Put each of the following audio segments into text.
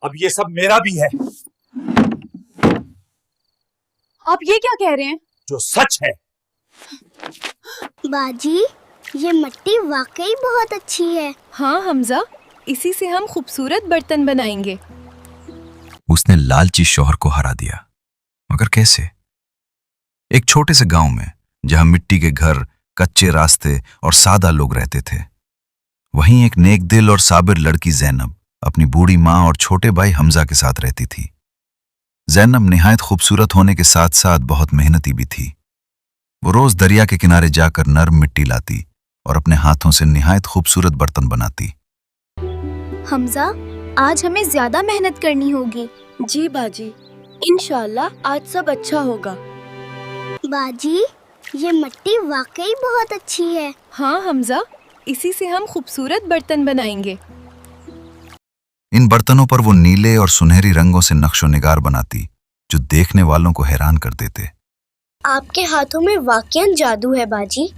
अब ये सब मेरा भी है। आप ये क्या कह रहे हैं? जो सच है। बाजी, ये मिट्टी वाकई बहुत अच्छी है। हाँ हमजा, इसी से हम खूबसूरत बर्तन बनाएंगे। उसने लालची शौहर को हरा दिया, मगर कैसे? एक छोटे से गांव में, जहां मिट्टी के घर, कच्चे रास्ते और सादा लोग रहते थे, वहीं एक नेक दिल और साबिर लड़की ज़ैनब अपनी बूढ़ी माँ और छोटे भाई हमजा के साथ रहती थी। ज़ैनब निहायत खूबसूरत होने के साथ साथ बहुत मेहनती भी थी। वो रोज दरिया के किनारे जाकर नर्म मिट्टी लाती और अपने हाथों से निहायत खूबसूरत बर्तन बनाती। हमजा, आज हमें ज्यादा मेहनत करनी होगी। जी बाजी, इंशाल्लाह आज सब अच्छा होगा। बाजी, ये मिट्टी वाकई बहुत अच्छी है। हाँ हमजा, इसी से हम खूबसूरत बर्तन बनाएंगे। इन बर्तनों पर वो नीले और सुनहरी रंगों से नक्शो निगार बनाती, जो देखने वालों को हैरान कर देते। आपके हाथों में वाकई जादू है बाजी।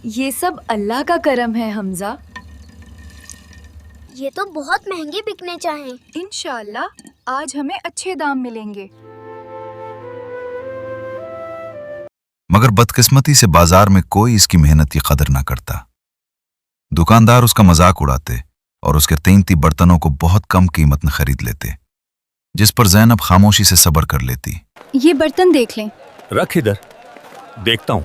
ये सब अल्लाह का करम है हमजा। ये तो बहुत महंगे बिकने चाहिए। इंशाल्लाह आज हमें अच्छे दाम मिलेंगे। मगर बदकिस्मती से बाजार में कोई इसकी मेहनत की कदर ना करता। दुकानदार उसका मजाक उड़ाते और उसके कीमती बर्तनों को बहुत कम कीमत में खरीद लेते, जिस पर ज़ैनब खामोशी से सब्र कर लेती। ये बर्तन देख लें। रख इधर, देखता हूं।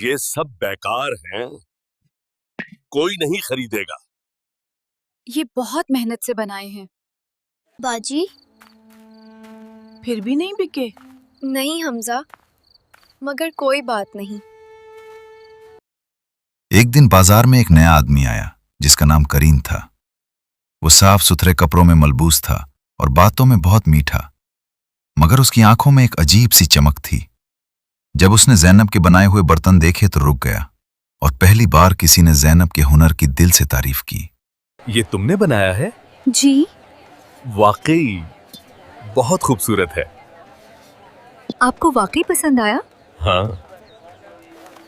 ये सब बेकार हैं, कोई नहीं खरीदेगा। ये बहुत मेहनत से बनाए हैं। बाजी, फिर भी नहीं बिके? नहीं हमजा, मगर कोई बात नहीं। एक दिन बाजार में एक नया आदमी आया जिसका नाम करीम था। वो साफ सुथरे कपड़ों में मलबूस था और बातों में बहुत मीठा, मगर उसकी आंखों में एक अजीब सी चमक थी। जब उसने ज़ैनब के बनाए हुए बर्तन देखे तो रुक गया और पहली बार किसी ने ज़ैनब के हुनर की दिल से तारीफ की। ये तुमने बनाया है? जी। वाकई बहुत खूबसूरत है। आपको वाकई पसंद आया? हाँ,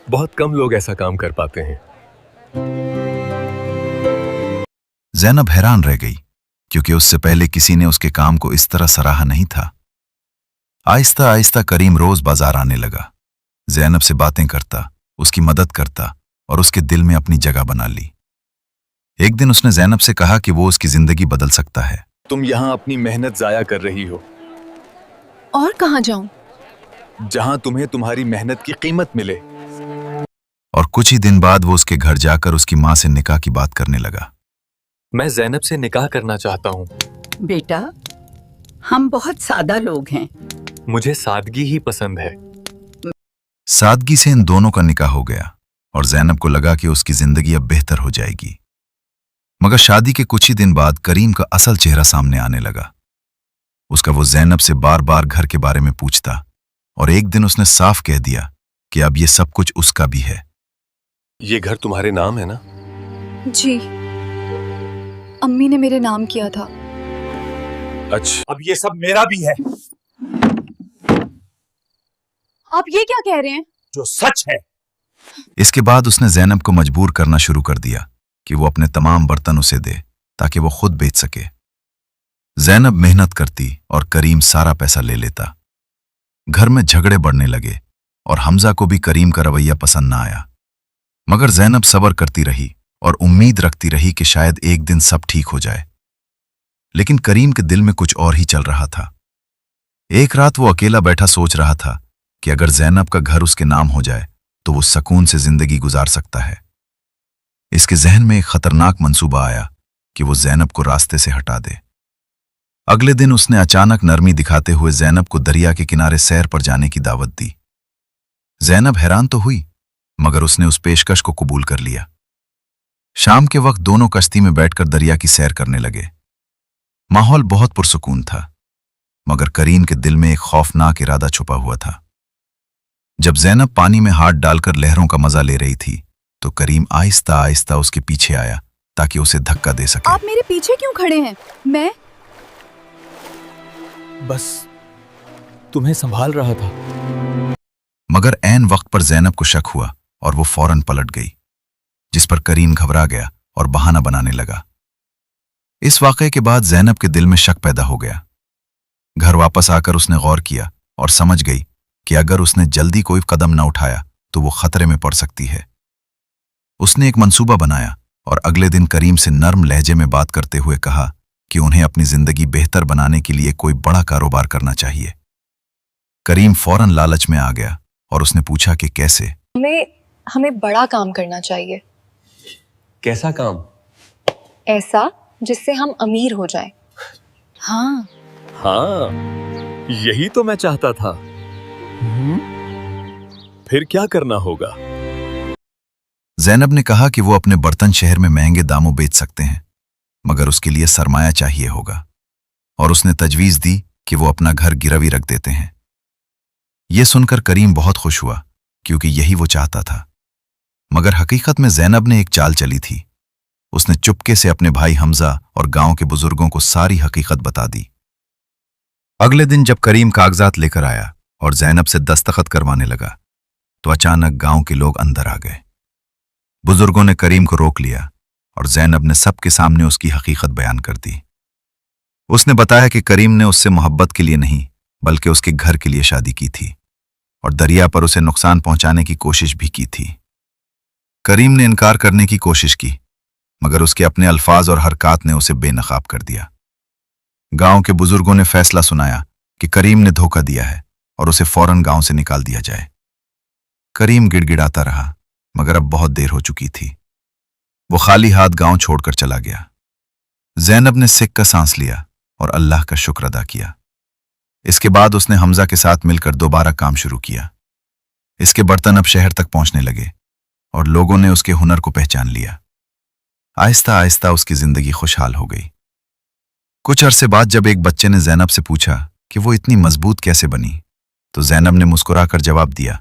बहुत कम लोग ऐसा काम कर पाते हैं। ज़ैनब हैरान रह गई, क्योंकि उससे पहले किसी ने उसके काम को इस तरह सराहा नहीं था। आहिस्ता आहिस्ता करीम रोज बाजार आने लगा, ज़ैनब से बातें करता, उसकी मदद करता और उसके दिल में अपनी जगह बना ली। एक दिन उसने ज़ैनब से कहा कि वो उसकी जिंदगी बदल सकता है। तुम यहाँ अपनी मेहनत जाया कर रही हो। और कहाँ जाऊं? जहाँ तुम्हें तुम्हारी मेहनत की कीमत मिले। और कुछ ही दिन बाद वो उसके घर जाकर उसकी माँ से निकाह की बात करने लगा। मैं ज़ैनब से निकाह करना चाहता हूँ। बेटा, हम बहुत सादा लोग हैं। मुझे सादगी ही पसंद है। सादगी से इन दोनों का निकाह हो गया और ज़ैनब को लगा कि उसकी जिंदगी अब बेहतर हो जाएगी। मगर शादी के कुछ ही दिन बाद करीम का असल चेहरा सामने आने लगा। उसका वो ज़ैनब से बार बार घर के बारे में पूछता और एक दिन उसने साफ कह दिया कि अब ये सब कुछ उसका भी है। ये घर तुम्हारे नाम है ना? जी, अम्मी ने मेरे नाम किया था। अच्छा, अब ये सब मेरा भी है। आप ये क्या कह रहे हैं? जो सच है। इसके बाद उसने ज़ैनब को मजबूर करना शुरू कर दिया कि वो अपने तमाम बर्तन उसे दे ताकि वो खुद बेच सके। ज़ैनब मेहनत करती और करीम सारा पैसा ले लेता। घर में झगड़े बढ़ने लगे और हमजा को भी करीम का रवैया पसंद ना आया। मगर ज़ैनब सब्र करती रही और उम्मीद रखती रही कि शायद एक दिन सब ठीक हो जाए। लेकिन करीम के दिल में कुछ और ही चल रहा था। एक रात वो अकेला बैठा सोच रहा था कि अगर ज़ैनब का घर उसके नाम हो जाए तो वो सुकून से जिंदगी गुजार सकता है। इसके जहन में एक खतरनाक मंसूबा आया कि वो ज़ैनब को रास्ते से हटा दे। अगले दिन उसने अचानक नरमी दिखाते हुए ज़ैनब को दरिया के किनारे सैर पर जाने की दावत दी। ज़ैनब हैरान तो हुई, मगर उसने उस पेशकश को कबूल कर लिया। शाम के वक्त दोनों कश्ती में बैठकर दरिया की सैर करने लगे। माहौल बहुत पुरसुकून था, मगर करीम के दिल में एक खौफनाक इरादा छुपा हुआ था। जब ज़ैनब पानी में हाथ डालकर लहरों का मजा ले रही थी तो करीम आहिस्ता आहिस्ता उसके पीछे आया ताकि उसे धक्का दे सके। आप मेरे पीछे क्यों खड़े हैं? मैं बस तुम्हें संभाल रहा था। मगर ऐन वक्त पर ज़ैनब को शक हुआ और वो फौरन पलट गई, जिस पर करीम घबरा गया और बहाना बनाने लगा। इस वाकये के बाद ज़ैनब के दिल में शक पैदा हो गया। घर वापस आकर उसने गौर किया और समझ गई कि अगर उसने जल्दी कोई कदम न उठाया तो वो खतरे में पड़ सकती है। उसने एक मंसूबा बनाया और अगले दिन करीम से नर्म लहजे में बात करते हुए कहा कि उन्हें अपनी जिंदगी बेहतर बनाने के लिए कोई बड़ा कारोबार करना चाहिए। करीम फौरन लालच में आ गया और उसने पूछा कि कैसे। हमें बड़ा काम करना चाहिए, कैसा काम? ऐसा जिससे हम अमीर हो जाएं। हाँ, हाँ, यही तो मैं चाहता था। फिर क्या करना होगा? ज़ैनब ने कहा कि वो अपने बर्तन शहर में महंगे दामों बेच सकते हैं, मगर उसके लिए सरमाया चाहिए होगा, और उसने तजवीज दी कि वो अपना घर गिरवी रख देते हैं। ये सुनकर करीम बहुत खुश हुआ, क्योंकि यही वो चाहता था। मगर हकीकत में ज़ैनब ने एक चाल चली थी। उसने चुपके से अपने भाई हमजा और गांव के बुजुर्गों को सारी हकीकत बता दी। अगले दिन जब करीम कागजात लेकर आया और ज़ैनब से दस्तखत करवाने लगा, तो अचानक गांव के लोग अंदर आ गए। बुजुर्गों ने करीम को रोक लिया और ज़ैनब ने सबके सामने उसकी हकीकत बयान कर दी। उसने बताया कि करीम ने उससे मोहब्बत के लिए नहीं, बल्कि उसके घर के लिए शादी की थी और दरिया पर उसे नुकसान पहुंचाने की कोशिश भी की थी। करीम ने इनकार करने की कोशिश की, मगर उसके अपने अल्फाज और हरकत ने उसे बेनकाब कर दिया। गांव के बुजुर्गों ने फैसला सुनाया कि करीम ने धोखा दिया है और उसे फौरन गांव से निकाल दिया जाए। करीम गिड़गिड़ाता रहा, मगर अब बहुत देर हो चुकी थी। वो खाली हाथ गांव छोड़कर चला गया। ज़ैनब ने सिक का सांस लिया और अल्लाह का शुक्र अदा किया। इसके बाद उसने हमजा के साथ मिलकर दोबारा काम शुरू किया। इसके बर्तन अब शहर तक पहुंचने लगे और लोगों ने उसके हुनर को पहचान लिया। आहिस्ता आहिस्ता उसकी जिंदगी खुशहाल हो गई। कुछ अरसे बाद जब एक बच्चे ने ज़ैनब से पूछा कि वो इतनी मजबूत कैसे बनी, तो ज़ैनब ने मुस्कुराकर जवाब दिया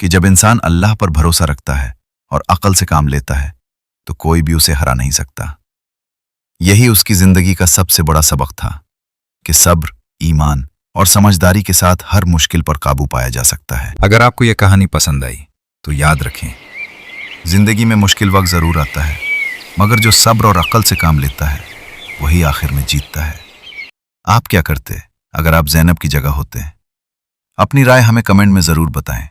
कि जब इंसान अल्लाह पर भरोसा रखता है और अक्ल से काम लेता है, तो कोई भी उसे हरा नहीं सकता। यही उसकी जिंदगी का सबसे बड़ा सबक था कि सब्र, ईमान और समझदारी के साथ हर मुश्किल पर काबू पाया जा सकता है। अगर आपको यह कहानी पसंद आई तो याद रखें, जिंदगी में मुश्किल वक्त जरूर आता है, मगर जो सब्र और अक्ल से काम लेता है वही आखिर में जीतता है। आप क्या करते अगर आप ज़ैनब की जगह होते? अपनी राय हमें कमेंट में जरूर बताएं,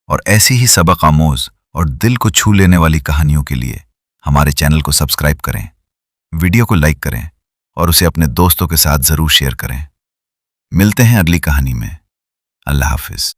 और ऐसी ही सबक आमोज और दिल को छू लेने वाली कहानियों के लिए हमारे चैनल को सब्सक्राइब करें, वीडियो को लाइक करें और उसे अपने दोस्तों के साथ जरूर शेयर करें। मिलते हैं अगली कहानी में। अल्लाह हाफिज।